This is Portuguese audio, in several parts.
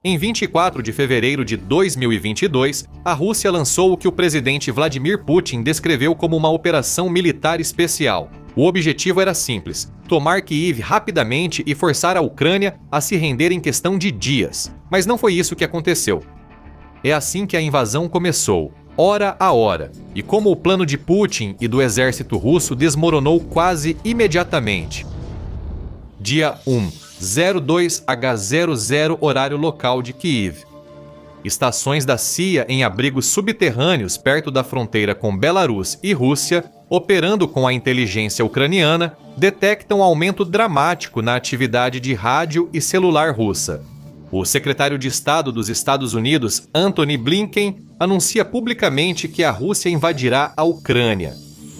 Em 24 de fevereiro de 2022, a Rússia lançou o que o presidente Vladimir Putin descreveu como uma operação militar especial. O objetivo era simples: tomar Kyiv rapidamente e forçar a Ucrânia a se render em questão de dias. Mas não foi isso que aconteceu. É assim que a invasão começou, hora a hora, e como o plano de Putin e do exército russo desmoronou quase imediatamente. Dia 1. 02H00 horário local de Kyiv. Estações da CIA em abrigos subterrâneos perto da fronteira com Belarus e Rússia, operando com a inteligência ucraniana, detectam aumento dramático na atividade de rádio e celular russa. O secretário de Estado dos Estados Unidos, Antony Blinken, anuncia publicamente que a Rússia invadirá a Ucrânia.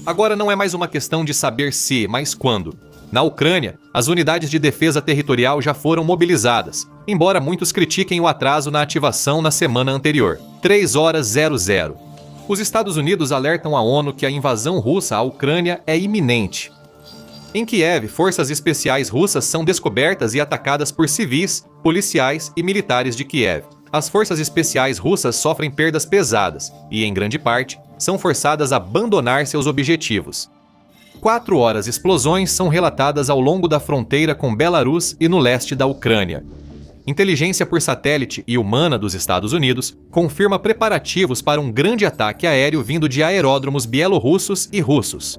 Agora não é mais uma questão de saber se, mas quando. Na Ucrânia, as unidades de defesa territorial já foram mobilizadas, embora muitos critiquem o atraso na ativação na semana anterior, 3h00. Os Estados Unidos alertam a ONU que a invasão russa à Ucrânia é iminente. Em Kiev, forças especiais russas são descobertas e atacadas por civis, policiais e militares de Kiev. As forças especiais russas sofrem perdas pesadas e, em grande parte, são forçadas a abandonar seus objetivos. 4 horas explosões são relatadas ao longo da fronteira com Belarus e no leste da Ucrânia. Inteligência por satélite e humana dos Estados Unidos confirma preparativos para um grande ataque aéreo vindo de aeródromos bielorrussos e russos.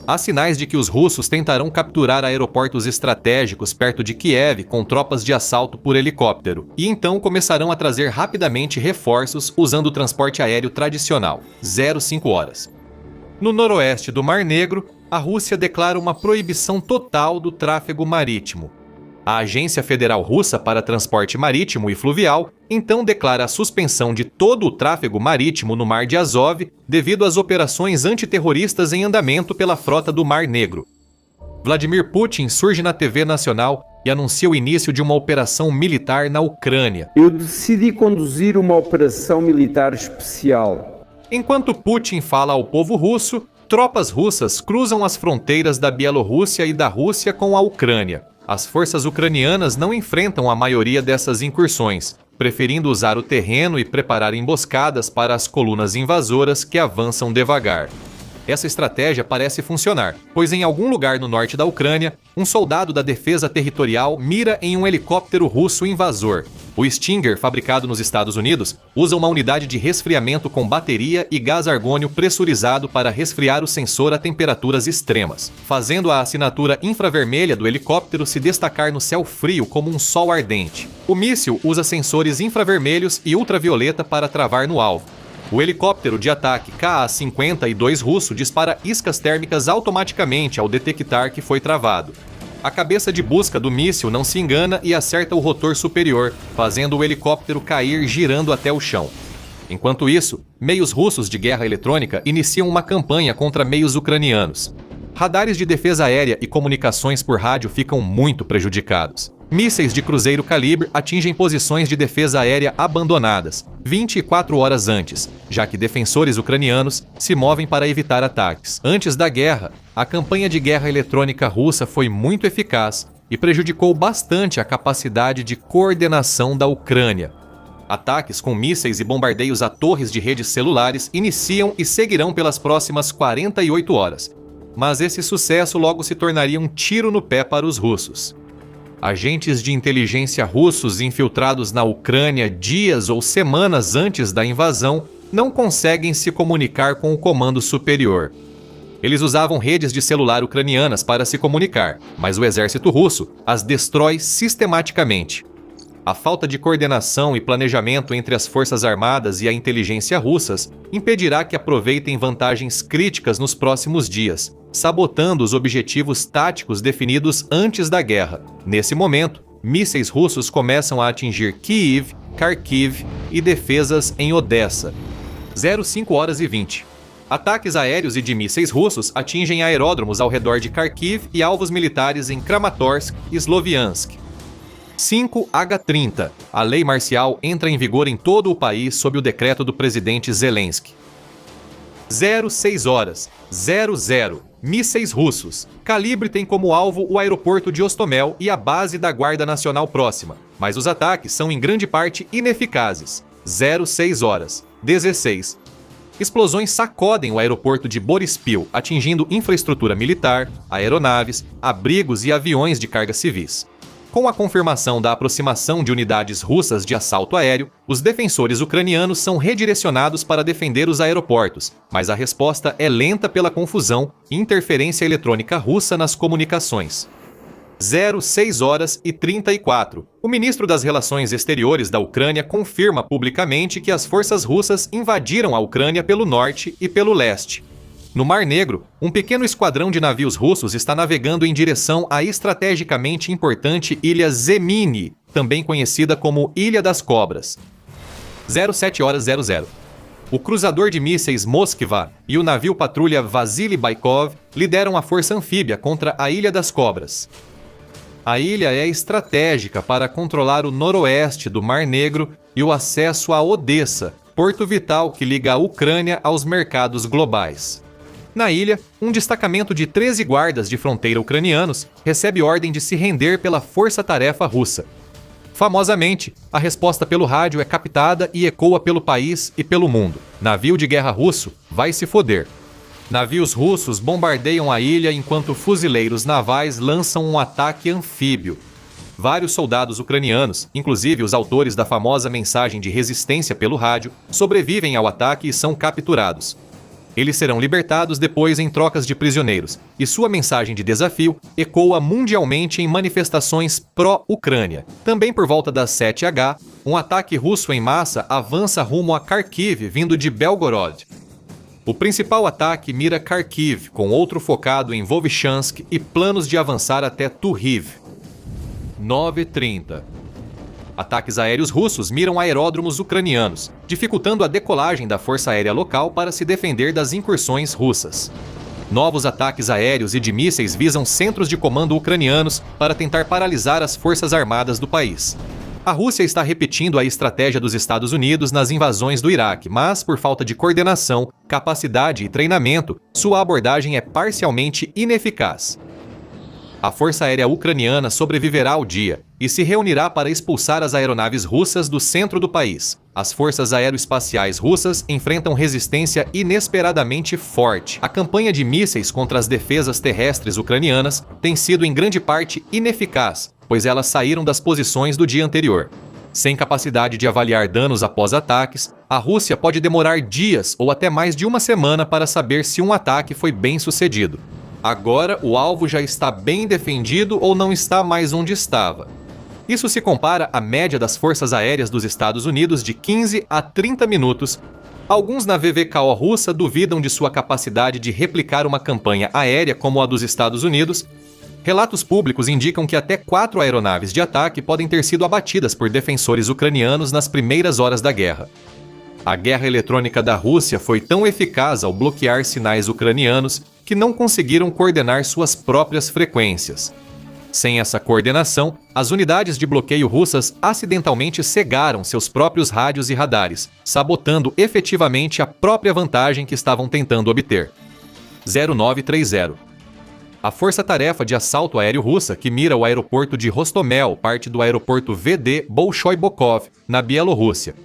Há sinais de que os russos tentarão capturar aeroportos estratégicos perto de Kiev com tropas de assalto por helicóptero, e então começarão a trazer rapidamente reforços usando o transporte aéreo tradicional, 05 horas. No noroeste do Mar Negro, a Rússia declara uma proibição total do tráfego marítimo. A Agência Federal Russa para Transporte Marítimo e Fluvial então declara a suspensão de todo o tráfego marítimo no Mar de Azov devido às operações antiterroristas em andamento pela frota do Mar Negro. Vladimir Putin surge na TV nacional e anuncia o início de uma operação militar na Ucrânia. Eu decidi conduzir uma operação militar especial. Enquanto Putin fala ao povo russo, tropas russas cruzam as fronteiras da Bielorrússia e da Rússia com a Ucrânia. As forças ucranianas não enfrentam a maioria dessas incursões, preferindo usar o terreno e preparar emboscadas para as colunas invasoras que avançam devagar. Essa estratégia parece funcionar, pois em algum lugar no norte da Ucrânia, um soldado da defesa territorial mira em um helicóptero russo invasor. O Stinger, fabricado nos Estados Unidos, usa uma unidade de resfriamento com bateria e gás argônio pressurizado para resfriar o sensor a temperaturas extremas, fazendo a assinatura infravermelha do helicóptero se destacar no céu frio como um sol ardente. O míssil usa sensores infravermelhos e ultravioleta para travar no alvo. O helicóptero de ataque Ka-52 russo dispara iscas térmicas automaticamente ao detectar que foi travado. A cabeça de busca do míssil não se engana e acerta o rotor superior, fazendo o helicóptero cair girando até o chão. Enquanto isso, meios russos de guerra eletrônica iniciam uma campanha contra meios ucranianos. Radares de defesa aérea e comunicações por rádio ficam muito prejudicados. Mísseis de cruzeiro calibre atingem posições de defesa aérea abandonadas, 24 horas antes, já que defensores ucranianos se movem para evitar ataques. Antes da guerra, a campanha de guerra eletrônica russa foi muito eficaz e prejudicou bastante a capacidade de coordenação da Ucrânia. Ataques com mísseis e bombardeios a torres de redes celulares iniciam e seguirão pelas próximas 48 horas. Mas esse sucesso logo se tornaria um tiro no pé para os russos. Agentes de inteligência russos infiltrados na Ucrânia dias ou semanas antes da invasão não conseguem se comunicar com o comando superior. Eles usavam redes de celular ucranianas para se comunicar, mas o exército russo as destrói sistematicamente. A falta de coordenação e planejamento entre as forças armadas e a inteligência russas impedirá que aproveitem vantagens críticas nos próximos dias, sabotando os objetivos táticos definidos antes da guerra. Nesse momento, mísseis russos começam a atingir Kyiv, Kharkiv e defesas em Odessa. 05 horas e 20. Ataques aéreos e de mísseis russos atingem aeródromos ao redor de Kharkiv e alvos militares em Kramatorsk e Sloviansk. 5H30. A lei marcial entra em vigor em todo o país sob o decreto do presidente Zelensky. 06 horas 00. Mísseis russos. Calibre tem como alvo o aeroporto de Hostomel e a base da Guarda Nacional próxima, mas os ataques são em grande parte ineficazes. 06 horas. 16. Explosões sacodem o aeroporto de Borispil, atingindo infraestrutura militar, aeronaves, abrigos e aviões de carga civis. Com a confirmação da aproximação de unidades russas de assalto aéreo, os defensores ucranianos são redirecionados para defender os aeroportos, mas a resposta é lenta pela confusão e interferência eletrônica russa nas comunicações. 06 horas e 34. O ministro das Relações Exteriores da Ucrânia confirma publicamente que as forças russas invadiram a Ucrânia pelo norte e pelo leste. No Mar Negro, um pequeno esquadrão de navios russos está navegando em direção à estrategicamente importante ilha Zemini, também conhecida como Ilha das Cobras. 07 horas 00. O cruzador de mísseis Moskva e o navio patrulha Vasily Baikov lideram a força anfíbia contra a Ilha das Cobras. A ilha é estratégica para controlar o noroeste do Mar Negro e o acesso a Odessa, porto vital que liga a Ucrânia aos mercados globais. Na ilha, um destacamento de 13 guardas de fronteira ucranianos recebe ordem de se render pela força-tarefa russa. Famosamente, a resposta pelo rádio é captada e ecoa pelo país e pelo mundo. Navio de guerra russo vai se foder. Navios russos bombardeiam a ilha enquanto fuzileiros navais lançam um ataque anfíbio. Vários soldados ucranianos, inclusive os autores da famosa mensagem de resistência pelo rádio, sobrevivem ao ataque e são capturados. Eles serão libertados depois em trocas de prisioneiros, e sua mensagem de desafio ecoa mundialmente em manifestações pró-Ucrânia. Também por volta das 7h, um ataque russo em massa avança rumo a Kharkiv, vindo de Belgorod. O principal ataque mira Kharkiv, com outro focado em Vovchansk e planos de avançar até Turriv. 9h30. Ataques aéreos russos miram aeródromos ucranianos, dificultando a decolagem da força aérea local para se defender das incursões russas. Novos ataques aéreos e de mísseis visam centros de comando ucranianos para tentar paralisar as forças armadas do país. A Rússia está repetindo a estratégia dos Estados Unidos nas invasões do Iraque, mas por falta de coordenação, capacidade e treinamento, sua abordagem é parcialmente ineficaz. A Força Aérea Ucraniana sobreviverá ao dia e se reunirá para expulsar as aeronaves russas do centro do país. As forças aeroespaciais russas enfrentam resistência inesperadamente forte. A campanha de mísseis contra as defesas terrestres ucranianas tem sido em grande parte ineficaz, pois elas saíram das posições do dia anterior. Sem capacidade de avaliar danos após ataques, a Rússia pode demorar dias ou até mais de uma semana para saber se um ataque foi bem sucedido. Agora, o alvo já está bem defendido ou não está mais onde estava. Isso se compara à média das forças aéreas dos Estados Unidos de 15 a 30 minutos. Alguns na VVKO russa duvidam de sua capacidade de replicar uma campanha aérea como a dos Estados Unidos. Relatos públicos indicam que até 4 aeronaves de ataque podem ter sido abatidas por defensores ucranianos nas primeiras horas da guerra. A guerra eletrônica da Rússia foi tão eficaz ao bloquear sinais ucranianos que não conseguiram coordenar suas próprias frequências. Sem essa coordenação, as unidades de bloqueio russas acidentalmente cegaram seus próprios rádios e radares, sabotando efetivamente a própria vantagem que estavam tentando obter. 0930. A força-tarefa de assalto aéreo russa que mira o aeroporto de Hostomel, parte do aeroporto VD Bolshoi-Bokov, na Bielorrússia.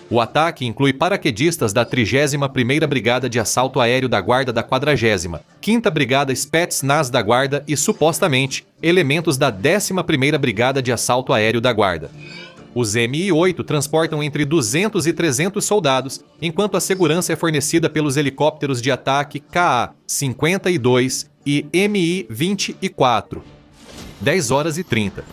O ataque inclui paraquedistas da 31ª Brigada de Assalto Aéreo da Guarda da 40ª, 5ª Brigada Spetsnaz da Guarda e, supostamente, elementos da 11ª Brigada de Assalto Aéreo da Guarda. Os Mi-8 transportam entre 200 e 300 soldados, enquanto a segurança é fornecida pelos helicópteros de ataque Ka-52 e Mi-24. 10h30.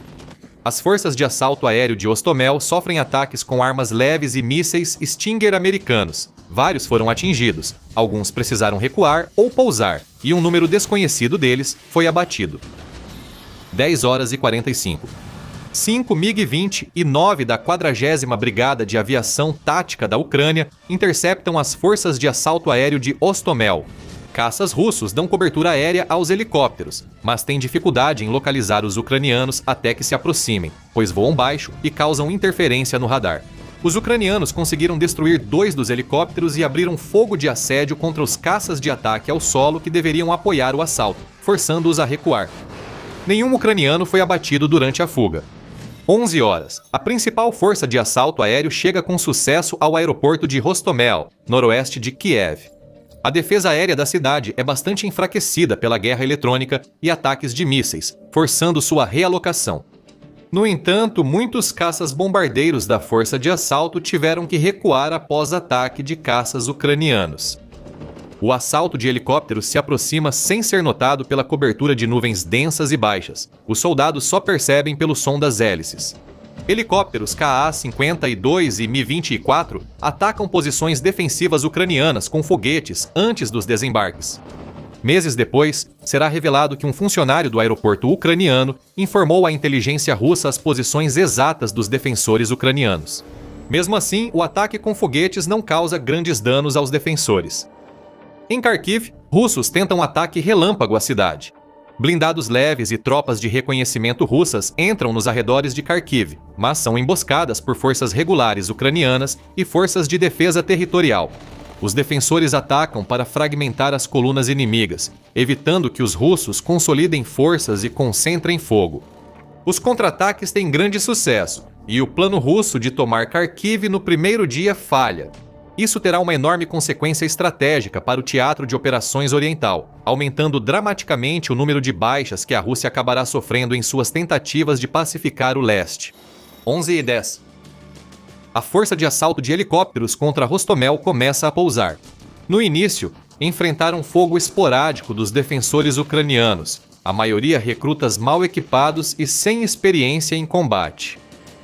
As forças de assalto aéreo de Hostomel sofrem ataques com armas leves e mísseis Stinger americanos. Vários foram atingidos, alguns precisaram recuar ou pousar, e um número desconhecido deles foi abatido. 10h45. 5 MiG-20 e 9 da 40ª Brigada de Aviação Tática da Ucrânia interceptam as forças de assalto aéreo de Hostomel. Caças russos dão cobertura aérea aos helicópteros, mas têm dificuldade em localizar os ucranianos até que se aproximem, pois voam baixo e causam interferência no radar. Os ucranianos conseguiram destruir 2 dos helicópteros e abriram fogo de assédio contra os caças de ataque ao solo que deveriam apoiar o assalto, forçando-os a recuar. Nenhum ucraniano foi abatido durante a fuga. 11 horas. A principal força de assalto aéreo chega com sucesso ao aeroporto de Hostomel, noroeste de Kiev. A defesa aérea da cidade é bastante enfraquecida pela guerra eletrônica e ataques de mísseis, forçando sua realocação. No entanto, muitos caças-bombardeiros da força de assalto tiveram que recuar após ataque de caças ucranianos. O assalto de helicópteros se aproxima sem ser notado pela cobertura de nuvens densas e baixas. Os soldados só percebem pelo som das hélices. Helicópteros Ka-52 e Mi-24 atacam posições defensivas ucranianas com foguetes antes dos desembarques. Meses depois, será revelado que um funcionário do aeroporto ucraniano informou à inteligência russa as posições exatas dos defensores ucranianos. Mesmo assim, o ataque com foguetes não causa grandes danos aos defensores. Em Kharkiv, russos tentam ataque relâmpago à cidade. Blindados leves e tropas de reconhecimento russas entram nos arredores de Kharkiv, mas são emboscadas por forças regulares ucranianas e forças de defesa territorial. Os defensores atacam para fragmentar as colunas inimigas, evitando que os russos consolidem forças e concentrem fogo. Os contra-ataques têm grande sucesso, e o plano russo de tomar Kharkiv no primeiro dia falha. Isso terá uma enorme consequência estratégica para o teatro de operações oriental, aumentando dramaticamente o número de baixas que a Rússia acabará sofrendo em suas tentativas de pacificar o leste. 11h10. A força de assalto de helicópteros contra Hostomel começa a pousar. No início, enfrentaram fogo esporádico dos defensores ucranianos, a maioria recrutas mal equipados e sem experiência em combate.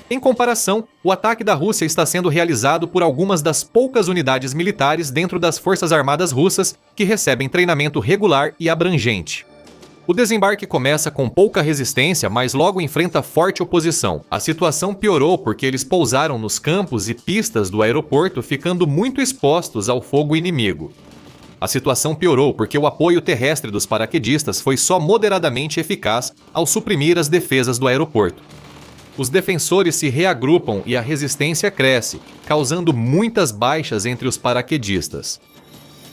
Em comparação, o ataque da Rússia está sendo realizado por algumas das poucas unidades militares dentro das Forças Armadas russas que recebem treinamento regular e abrangente. O desembarque começa com pouca resistência, mas logo enfrenta forte oposição. A situação piorou porque eles pousaram nos campos e pistas do aeroporto, ficando muito expostos ao fogo inimigo. A situação piorou porque o apoio terrestre dos paraquedistas foi só moderadamente eficaz ao suprimir as defesas do aeroporto. Os defensores se reagrupam e a resistência cresce, causando muitas baixas entre os paraquedistas.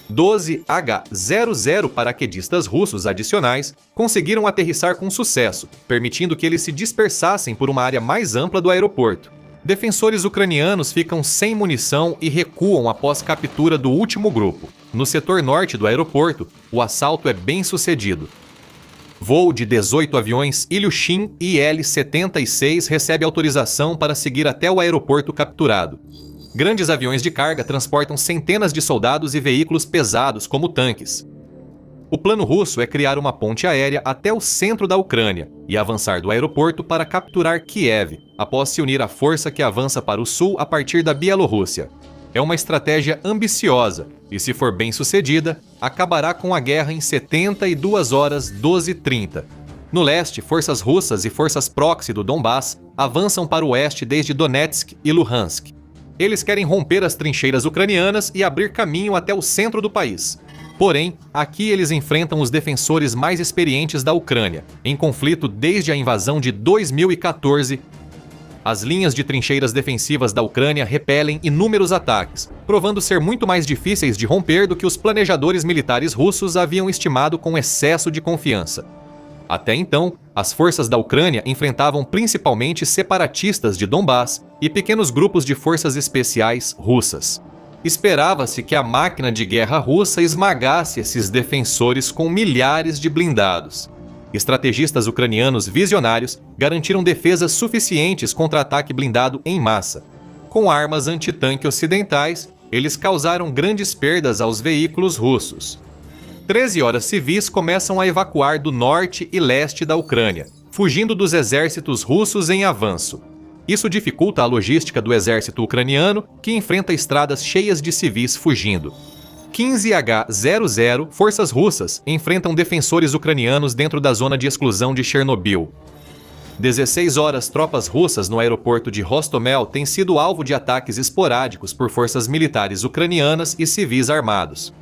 12 H-00 paraquedistas russos adicionais conseguiram aterrissar com sucesso, permitindo que eles se dispersassem por uma área mais ampla do aeroporto. Defensores ucranianos ficam sem munição e recuam após captura do último grupo. No setor norte do aeroporto, o assalto é bem sucedido. Voo de 18 aviões Ilyushin IL-76 recebe autorização para seguir até o aeroporto capturado. Grandes aviões de carga transportam centenas de soldados e veículos pesados, como tanques. O plano russo é criar uma ponte aérea até o centro da Ucrânia e avançar do aeroporto para capturar Kiev, após se unir à força que avança para o sul a partir da Bielorrússia. É uma estratégia ambiciosa e, se for bem sucedida, acabará com a guerra em 72 horas 12h30. No leste, forças russas e forças proxy do Donbass avançam para o oeste desde Donetsk e Luhansk. Eles querem romper as trincheiras ucranianas e abrir caminho até o centro do país. Porém, aqui eles enfrentam os defensores mais experientes da Ucrânia, em conflito desde a invasão de 2014. As linhas de trincheiras defensivas da Ucrânia repelem inúmeros ataques, provando ser muito mais difíceis de romper do que os planejadores militares russos haviam estimado com excesso de confiança. Até então, as forças da Ucrânia enfrentavam principalmente separatistas de Donbass e pequenos grupos de forças especiais russas. Esperava-se que a máquina de guerra russa esmagasse esses defensores com milhares de blindados. Estrategistas ucranianos visionários garantiram defesas suficientes contra ataque blindado em massa. Com armas antitanque ocidentais, eles causaram grandes perdas aos veículos russos. 13 horas civis começam a evacuar do norte e leste da Ucrânia, fugindo dos exércitos russos em avanço. Isso dificulta a logística do exército ucraniano, que enfrenta estradas cheias de civis fugindo. 15 H-00 forças russas enfrentam defensores ucranianos dentro da zona de exclusão de Chernobyl. 16 horas tropas russas no aeroporto de Hostomel têm sido alvo de ataques esporádicos por forças militares ucranianas e civis armados.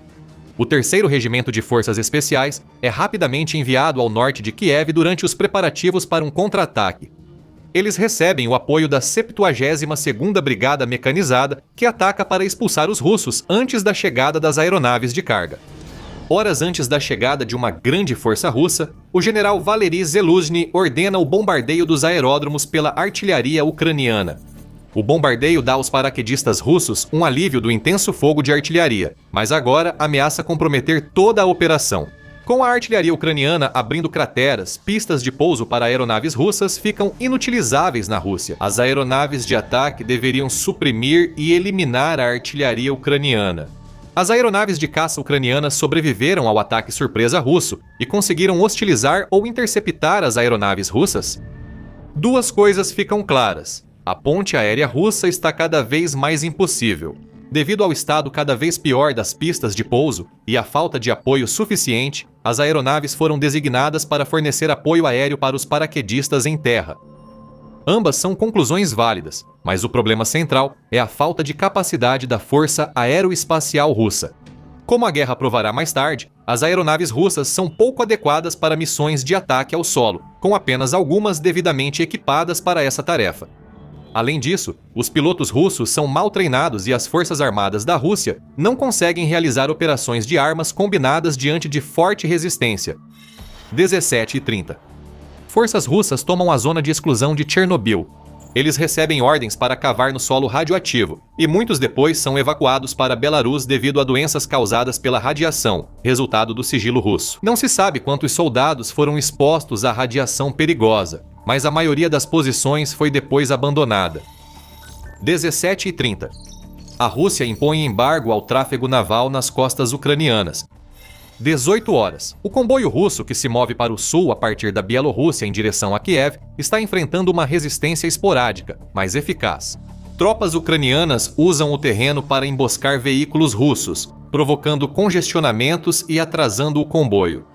O 3º Regimento de Forças Especiais é rapidamente enviado ao norte de Kiev durante os preparativos para um contra-ataque. eles recebem o apoio da 72ª Brigada Mecanizada, que ataca para expulsar os russos antes da chegada das aeronaves de carga. Horas antes da chegada de uma grande força russa, o general Valery Zaluzhny ordena o bombardeio dos aeródromos pela artilharia ucraniana. O bombardeio dá aos paraquedistas russos um alívio do intenso fogo de artilharia, mas agora ameaça comprometer toda a operação. Com a artilharia ucraniana abrindo crateras, pistas de pouso para aeronaves russas ficam inutilizáveis na Rússia. As aeronaves de ataque deveriam suprimir e eliminar a artilharia ucraniana. As aeronaves de caça ucranianas sobreviveram ao ataque surpresa russo e conseguiram hostilizar ou interceptar as aeronaves russas? Duas coisas ficam claras. A ponte aérea russa está cada vez mais impossível. Devido ao estado cada vez pior das pistas de pouso e à falta de apoio suficiente, as aeronaves foram designadas para fornecer apoio aéreo para os paraquedistas em terra. Ambas são conclusões válidas, mas o problema central é a falta de capacidade da Força Aeroespacial Russa. Como a guerra provará mais tarde, as aeronaves russas são pouco adequadas para missões de ataque ao solo, com apenas algumas devidamente equipadas para essa tarefa. Além disso, os pilotos russos são mal treinados e as forças armadas da Rússia não conseguem realizar operações de armas combinadas diante de forte resistência. 17h30. Forças russas tomam a zona de exclusão de Chernobyl. Eles recebem ordens para cavar no solo radioativo, e muitos depois são evacuados para Belarus devido a doenças causadas pela radiação, resultado do sigilo russo. Não se sabe quantos soldados foram expostos à radiação perigosa, mas a maioria das posições foi depois abandonada. 17h30. A Rússia impõe embargo ao tráfego naval nas costas ucranianas. 18 horas. O comboio russo que se move para o sul a partir da Bielorrússia em direção a Kiev está enfrentando uma resistência esporádica, mas eficaz. Tropas ucranianas usam o terreno para emboscar veículos russos, provocando congestionamentos e atrasando o comboio.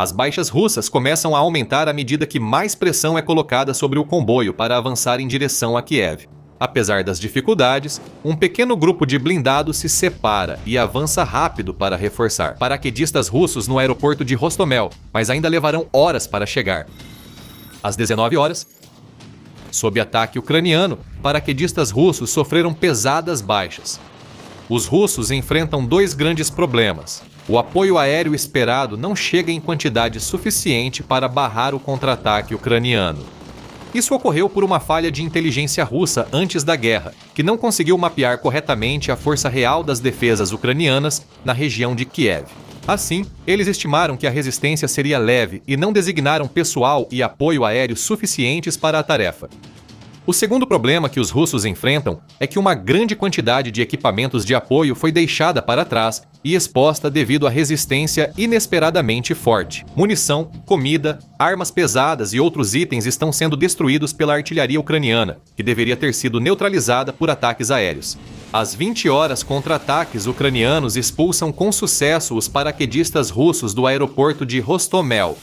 As baixas russas começam a aumentar à medida que mais pressão é colocada sobre o comboio para avançar em direção a Kiev. Apesar das dificuldades, um pequeno grupo de blindados se separa e avança rápido para reforçar paraquedistas russos no aeroporto de Hostomel, mas ainda levarão horas para chegar. Às 19 horas, sob ataque ucraniano, paraquedistas russos sofreram pesadas baixas. Os russos enfrentam dois grandes problemas. O apoio aéreo esperado não chega em quantidade suficiente para barrar o contra-ataque ucraniano. Isso ocorreu por uma falha de inteligência russa antes da guerra, que não conseguiu mapear corretamente a força real das defesas ucranianas na região de Kiev. Assim, eles estimaram que a resistência seria leve e não designaram pessoal e apoio aéreo suficientes para a tarefa. O segundo problema que os russos enfrentam é que uma grande quantidade de equipamentos de apoio foi deixada para trás e exposta devido à resistência inesperadamente forte. Munição, comida, armas pesadas e outros itens estão sendo destruídos pela artilharia ucraniana, que deveria ter sido neutralizada por ataques aéreos. Às 20 horas, contra-ataques ucranianos expulsam com sucesso os paraquedistas russos do aeroporto de Hostomel.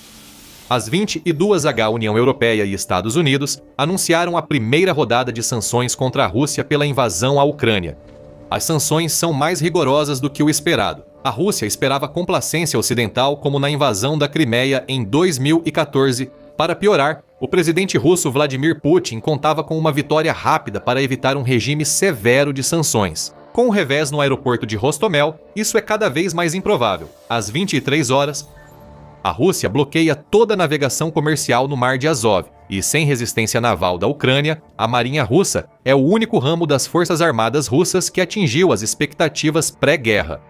Às 22h, a União Europeia e Estados Unidos anunciaram a primeira rodada de sanções contra a Rússia pela invasão à Ucrânia. As sanções são mais rigorosas do que o esperado. A Rússia esperava complacência ocidental como na invasão da Crimeia em 2014. Para piorar, o presidente russo Vladimir Putin contava com uma vitória rápida para evitar um regime severo de sanções. Com o revés no aeroporto de Hostomel, isso é cada vez mais improvável. Às 23 horas, a Rússia bloqueia toda a navegação comercial no Mar de Azov e, sem resistência naval da Ucrânia, a Marinha Russa é o único ramo das Forças Armadas russas que atingiu as expectativas pré-guerra.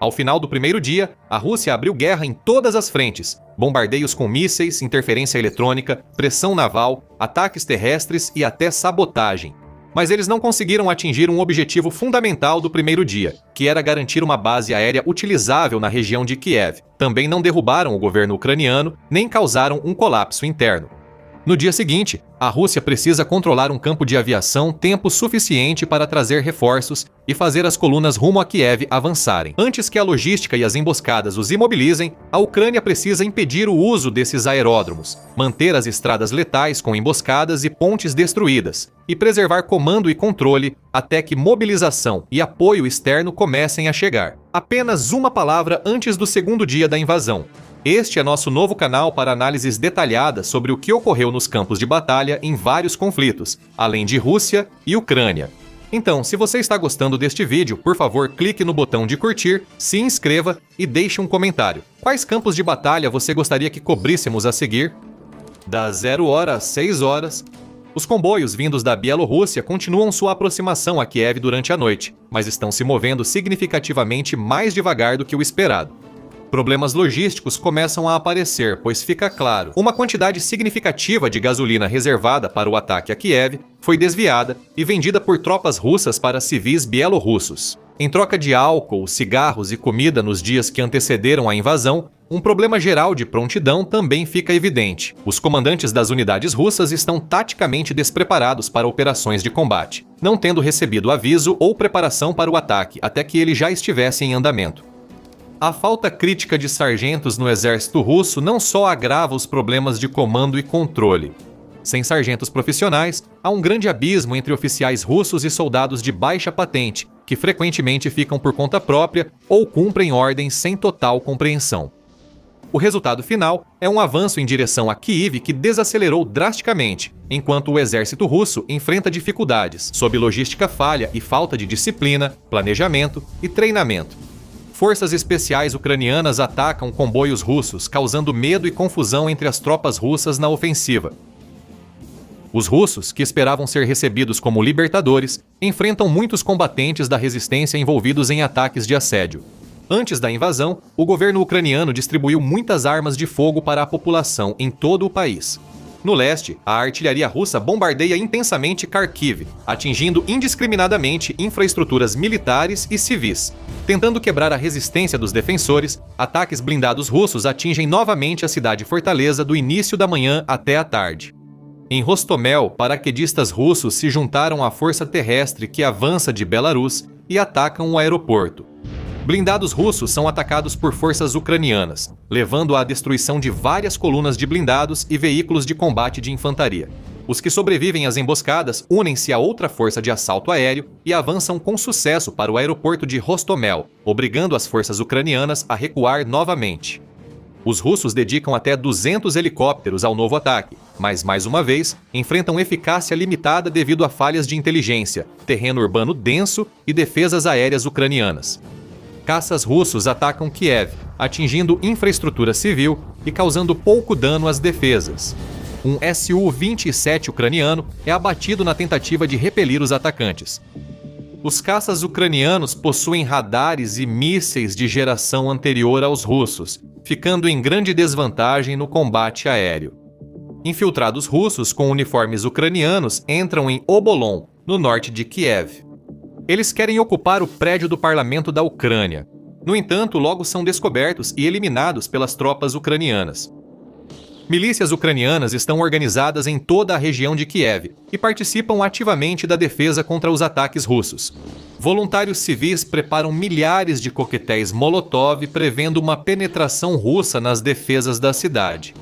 Ao final do primeiro dia, a Rússia abriu guerra em todas as frentes: bombardeios com mísseis, interferência eletrônica, pressão naval, ataques terrestres e até sabotagem. Mas eles não conseguiram atingir um objetivo fundamental do primeiro dia, que era garantir uma base aérea utilizável na região de Kiev. Também não derrubaram o governo ucraniano, nem causaram um colapso interno. No dia seguinte, a Rússia precisa controlar um campo de aviação tempo suficiente para trazer reforços e fazer as colunas rumo a Kiev avançarem. Antes que a logística e as emboscadas os imobilizem, a Ucrânia precisa impedir o uso desses aeródromos, manter as estradas letais com emboscadas e pontes destruídas, e preservar comando e controle até que mobilização e apoio externo comecem a chegar. Apenas uma palavra antes do segundo dia da invasão. Este é nosso novo canal para análises detalhadas sobre o que ocorreu nos campos de batalha em vários conflitos, além de Rússia e Ucrânia. Então, se você está gostando deste vídeo, por favor, clique no botão de curtir, se inscreva e deixe um comentário. Quais campos de batalha você gostaria que cobríssemos a seguir? Das 0 hora às 6 horas, os comboios vindos da Bielorrússia continuam sua aproximação a Kiev durante a noite, mas estão se movendo significativamente mais devagar do que o esperado. Problemas logísticos começam a aparecer, pois fica claro, uma quantidade significativa de gasolina reservada para o ataque a Kiev foi desviada e vendida por tropas russas para civis bielorrussos. Em troca de álcool, cigarros e comida nos dias que antecederam a invasão, um problema geral de prontidão também fica evidente. Os comandantes das unidades russas estão taticamente despreparados para operações de combate, não tendo recebido aviso ou preparação para o ataque até que ele já estivesse em andamento. A falta crítica de sargentos no exército russo não só agrava os problemas de comando e controle. Sem sargentos profissionais, há um grande abismo entre oficiais russos e soldados de baixa patente, que frequentemente ficam por conta própria ou cumprem ordens sem total compreensão. O resultado final é um avanço em direção a Kiev que desacelerou drasticamente, enquanto o exército russo enfrenta dificuldades, sob logística falha e falta de disciplina, planejamento e treinamento. Forças especiais ucranianas atacam comboios russos, causando medo e confusão entre as tropas russas na ofensiva. Os russos, que esperavam ser recebidos como libertadores, enfrentam muitos combatentes da resistência envolvidos em ataques de assédio. Antes da invasão, o governo ucraniano distribuiu muitas armas de fogo para a população em todo o país. No leste, a artilharia russa bombardeia intensamente Kharkiv, atingindo indiscriminadamente infraestruturas militares e civis. Tentando quebrar a resistência dos defensores, ataques blindados russos atingem novamente a cidade-fortaleza do início da manhã até a tarde. Em Hostomel, paraquedistas russos se juntaram à força terrestre que avança de Belarus e atacam o aeroporto. Blindados russos são atacados por forças ucranianas, levando à destruição de várias colunas de blindados e veículos de combate de infantaria. Os que sobrevivem às emboscadas unem-se a outra força de assalto aéreo e avançam com sucesso para o aeroporto de Hostomel, obrigando as forças ucranianas a recuar novamente. Os russos dedicam até 200 helicópteros ao novo ataque, mas, mais uma vez, enfrentam eficácia limitada devido a falhas de inteligência, terreno urbano denso e defesas aéreas ucranianas. Caças russos atacam Kiev, atingindo infraestrutura civil e causando pouco dano às defesas. Um Su-27 ucraniano é abatido na tentativa de repelir os atacantes. Os caças ucranianos possuem radares e mísseis de geração anterior aos russos, ficando em grande desvantagem no combate aéreo. Infiltrados russos com uniformes ucranianos entram em Obolon, no norte de Kiev. Eles querem ocupar o prédio do parlamento da Ucrânia. No entanto, logo são descobertos e eliminados pelas tropas ucranianas. Milícias ucranianas estão organizadas em toda a região de Kiev e participam ativamente da defesa contra os ataques russos. Voluntários civis preparam milhares de coquetéis Molotov prevendo uma penetração russa nas defesas da cidade.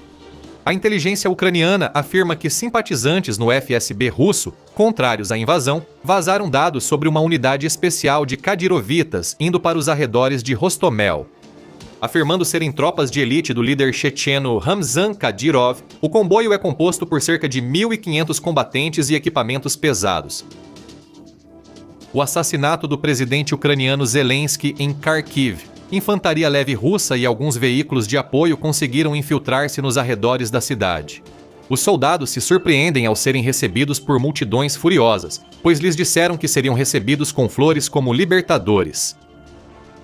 A inteligência ucraniana afirma que simpatizantes no FSB russo, contrários à invasão, vazaram dados sobre uma unidade especial de Kadyrovitas indo para os arredores de Hostomel. Afirmando serem tropas de elite do líder checheno Ramzan Kadyrov, o comboio é composto por cerca de 1.500 combatentes e equipamentos pesados. O assassinato do presidente ucraniano Zelensky em Kharkiv. Infantaria leve russa e alguns veículos de apoio conseguiram infiltrar-se nos arredores da cidade. Os soldados se surpreendem ao serem recebidos por multidões furiosas, pois lhes disseram que seriam recebidos com flores como libertadores.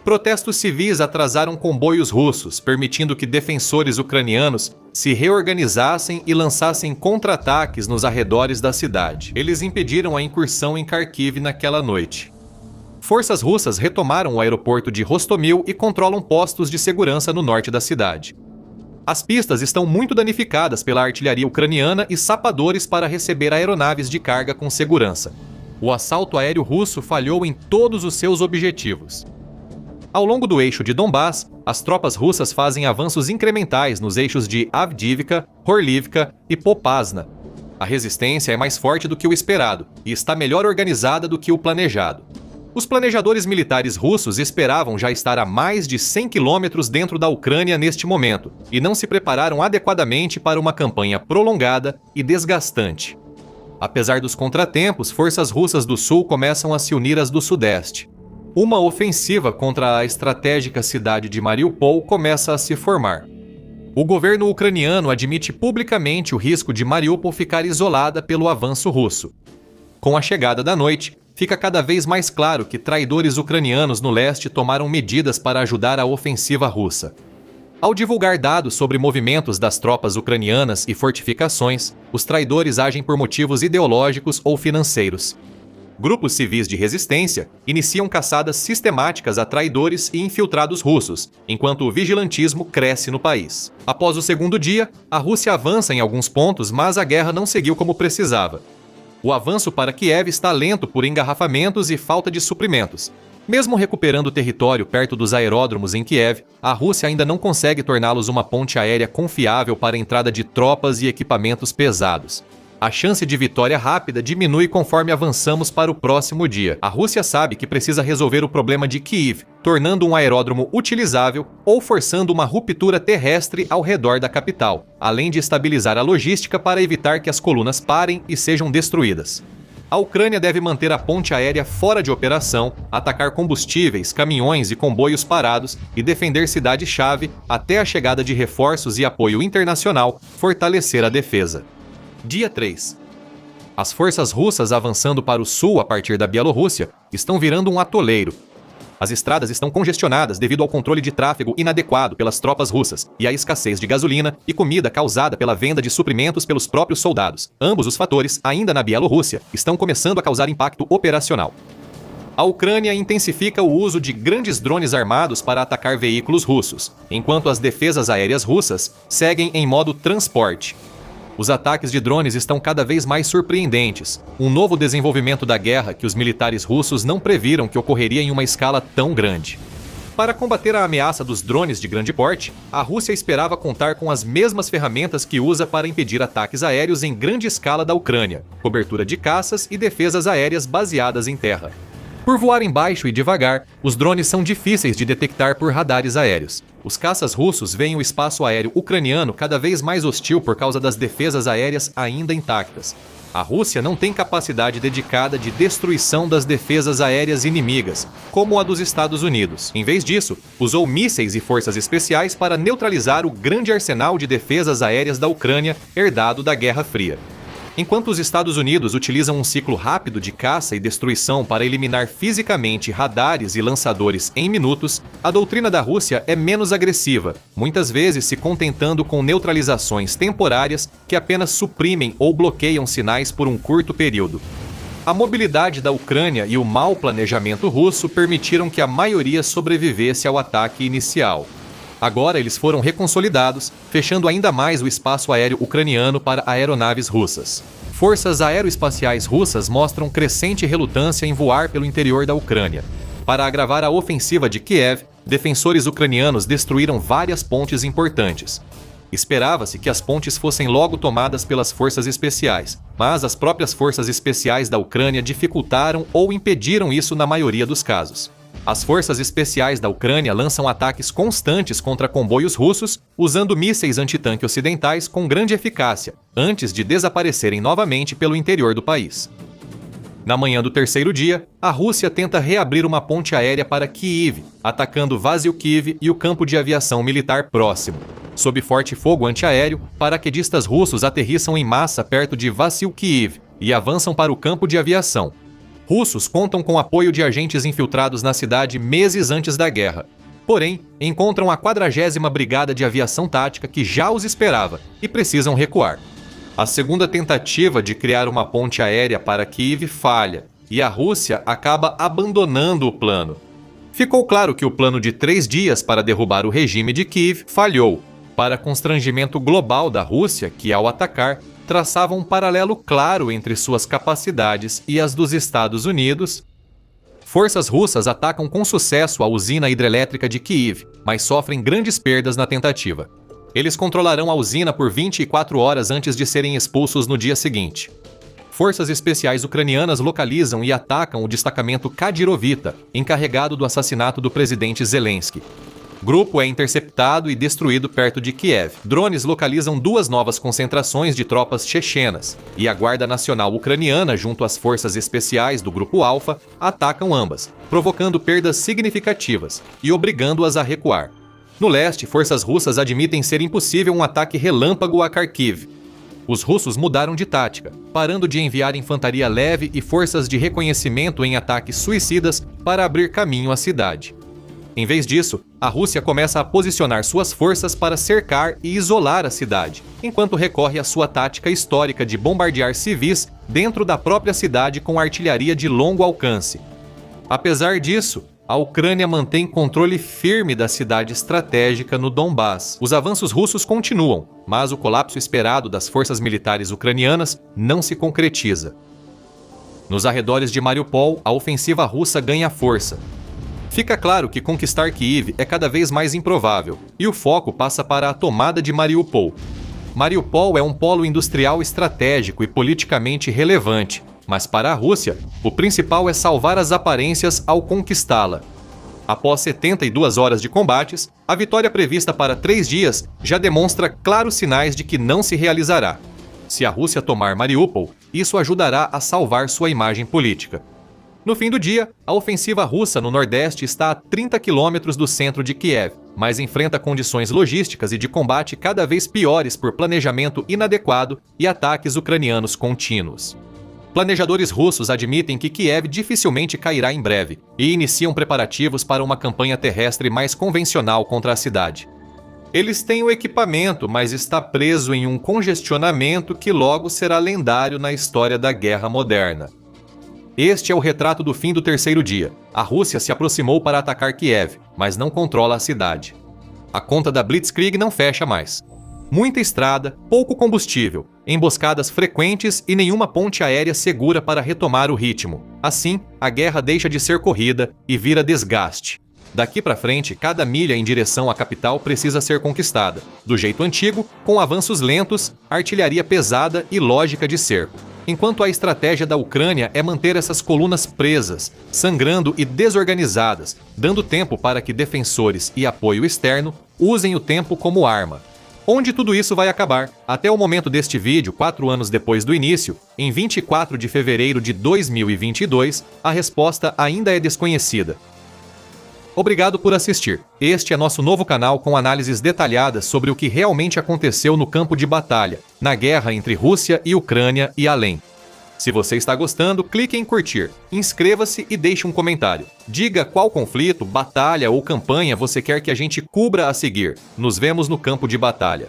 Protestos civis atrasaram comboios russos, permitindo que defensores ucranianos se reorganizassem e lançassem contra-ataques nos arredores da cidade. Eles impediram a incursão em Kharkiv naquela noite. Forças russas retomaram o aeroporto de Hostomel e controlam postos de segurança no norte da cidade. As pistas estão muito danificadas pela artilharia ucraniana e sapadores para receber aeronaves de carga com segurança. O assalto aéreo russo falhou em todos os seus objetivos. Ao longo do eixo de Donbass, as tropas russas fazem avanços incrementais nos eixos de Avdiivka, Horlivka e Popasna. A resistência é mais forte do que o esperado e está melhor organizada do que o planejado. Os planejadores militares russos esperavam já estar a mais de 100 quilômetros dentro da Ucrânia neste momento e não se prepararam adequadamente para uma campanha prolongada e desgastante. Apesar dos contratempos, forças russas do sul começam a se unir às do sudeste. Uma ofensiva contra a estratégica cidade de Mariupol começa a se formar. O governo ucraniano admite publicamente o risco de Mariupol ficar isolada pelo avanço russo. Com a chegada da noite, fica cada vez mais claro que traidores ucranianos no leste tomaram medidas para ajudar a ofensiva russa. Ao divulgar dados sobre movimentos das tropas ucranianas e fortificações, os traidores agem por motivos ideológicos ou financeiros. Grupos civis de resistência iniciam caçadas sistemáticas a traidores e infiltrados russos, enquanto o vigilantismo cresce no país. Após o segundo dia, a Rússia avança em alguns pontos, mas a guerra não seguiu como precisava. O avanço para Kiev está lento por engarrafamentos e falta de suprimentos. Mesmo recuperando território perto dos aeródromos em Kiev, a Rússia ainda não consegue torná-los uma ponte aérea confiável para a entrada de tropas e equipamentos pesados. A chance de vitória rápida diminui conforme avançamos para o próximo dia. A Rússia sabe que precisa resolver o problema de Kiev, tornando um aeródromo utilizável ou forçando uma ruptura terrestre ao redor da capital, além de estabilizar a logística para evitar que as colunas parem e sejam destruídas. A Ucrânia deve manter a ponte aérea fora de operação, atacar combustíveis, caminhões e comboios parados e defender cidade-chave até a chegada de reforços e apoio internacional, fortalecer a defesa. Dia 3. As forças russas avançando para o sul a partir da Bielorrússia estão virando um atoleiro. As estradas estão congestionadas devido ao controle de tráfego inadequado pelas tropas russas e à escassez de gasolina e comida causada pela venda de suprimentos pelos próprios soldados. Ambos os fatores, ainda na Bielorrússia, estão começando a causar impacto operacional. A Ucrânia intensifica o uso de grandes drones armados para atacar veículos russos, enquanto as defesas aéreas russas seguem em modo transporte. Os ataques de drones estão cada vez mais surpreendentes, um novo desenvolvimento da guerra que os militares russos não previram que ocorreria em uma escala tão grande. Para combater a ameaça dos drones de grande porte, a Rússia esperava contar com as mesmas ferramentas que usa para impedir ataques aéreos em grande escala da Ucrânia, cobertura de caças e defesas aéreas baseadas em terra. Por voarem baixo e devagar, os drones são difíceis de detectar por radares aéreos. Os caças russos veem o espaço aéreo ucraniano cada vez mais hostil por causa das defesas aéreas ainda intactas. A Rússia não tem capacidade dedicada de destruição das defesas aéreas inimigas, como a dos Estados Unidos. Em vez disso, usou mísseis e forças especiais para neutralizar o grande arsenal de defesas aéreas da Ucrânia herdado da Guerra Fria. Enquanto os Estados Unidos utilizam um ciclo rápido de caça e destruição para eliminar fisicamente radares e lançadores em minutos, a doutrina da Rússia é menos agressiva, muitas vezes se contentando com neutralizações temporárias que apenas suprimem ou bloqueiam sinais por um curto período. A mobilidade da Ucrânia e o mau planejamento russo permitiram que a maioria sobrevivesse ao ataque inicial. Agora eles foram reconsolidados, fechando ainda mais o espaço aéreo ucraniano para aeronaves russas. Forças aeroespaciais russas mostram crescente relutância em voar pelo interior da Ucrânia. Para agravar a ofensiva de Kiev, defensores ucranianos destruíram várias pontes importantes. Esperava-se que as pontes fossem logo tomadas pelas forças especiais, mas as próprias forças especiais da Ucrânia dificultaram ou impediram isso na maioria dos casos. As forças especiais da Ucrânia lançam ataques constantes contra comboios russos, usando mísseis antitanque ocidentais com grande eficácia, antes de desaparecerem novamente pelo interior do país. Na manhã do terceiro dia, a Rússia tenta reabrir uma ponte aérea para Kyiv, atacando Vasylkiv e o campo de aviação militar próximo. Sob forte fogo antiaéreo, paraquedistas russos aterrissam em massa perto de Vasylkiv e avançam para o campo de aviação. Russos contam com apoio de agentes infiltrados na cidade meses antes da guerra. Porém, encontram a 40ª Brigada de Aviação Tática que já os esperava e precisam recuar. A segunda tentativa de criar uma ponte aérea para Kyiv falha e a Rússia acaba abandonando o plano. Ficou claro que o plano de 3 dias para derrubar o regime de Kyiv falhou, para constrangimento global da Rússia, que ao atacar, traçava um paralelo claro entre suas capacidades e as dos Estados Unidos. Forças russas atacam com sucesso a usina hidrelétrica de Kyiv, mas sofrem grandes perdas na tentativa. Eles controlarão a usina por 24 horas antes de serem expulsos no dia seguinte. forças especiais ucranianas localizam e atacam o destacamento Kadyrovita, encarregado do assassinato do presidente Zelensky. Grupo é interceptado e destruído perto de Kiev. Drones localizam 2 novas concentrações de tropas chechenas, e a Guarda Nacional Ucraniana, junto às forças especiais do Grupo Alfa, atacam ambas, provocando perdas significativas e obrigando-as a recuar. No leste, forças russas admitem ser impossível um ataque relâmpago a Kharkiv. Os russos mudaram de tática, parando de enviar infantaria leve e forças de reconhecimento em ataques suicidas para abrir caminho à cidade. Em vez disso, a Rússia começa a posicionar suas forças para cercar e isolar a cidade, enquanto recorre à sua tática histórica de bombardear civis dentro da própria cidade com artilharia de longo alcance. Apesar disso, a Ucrânia mantém controle firme da cidade estratégica no Donbás. Os avanços russos continuam, mas o colapso esperado das forças militares ucranianas não se concretiza. Nos arredores de Mariupol, a ofensiva russa ganha força. Fica claro que conquistar Kiev é cada vez mais improvável, e o foco passa para a tomada de Mariupol. Mariupol é um polo industrial estratégico e politicamente relevante, mas para a Rússia, o principal é salvar as aparências ao conquistá-la. Após 72 horas de combates, a vitória prevista para 3 dias já demonstra claros sinais de que não se realizará. Se a Rússia tomar Mariupol, isso ajudará a salvar sua imagem política. No fim do dia, a ofensiva russa no Nordeste está a 30 quilômetros do centro de Kiev, mas enfrenta condições logísticas e de combate cada vez piores por planejamento inadequado e ataques ucranianos contínuos. Planejadores russos admitem que Kiev dificilmente cairá em breve e iniciam preparativos para uma campanha terrestre mais convencional contra a cidade. Eles têm o equipamento, mas está preso em um congestionamento que logo será lendário na história da guerra moderna. Este é o retrato do fim do terceiro dia. A Rússia se aproximou para atacar Kiev, mas não controla a cidade. A conta da Blitzkrieg não fecha mais. Muita estrada, pouco combustível, emboscadas frequentes e nenhuma ponte aérea segura para retomar o ritmo. Assim, a guerra deixa de ser corrida e vira desgaste. Daqui para frente, cada milha em direção à capital precisa ser conquistada, do jeito antigo, com avanços lentos, artilharia pesada e lógica de cerco. Enquanto a estratégia da Ucrânia é manter essas colunas presas, sangrando e desorganizadas, dando tempo para que defensores e apoio externo usem o tempo como arma. Onde tudo isso vai acabar? Até o momento deste vídeo, 4 anos depois do início, em 24 de fevereiro de 2022, a resposta ainda é desconhecida. Obrigado por assistir. Este é nosso novo canal com análises detalhadas sobre o que realmente aconteceu no campo de batalha, na guerra entre Rússia e Ucrânia e além. Se você está gostando, clique em curtir, inscreva-se e deixe um comentário. Diga qual conflito, batalha ou campanha você quer que a gente cubra a seguir. Nos vemos no campo de batalha.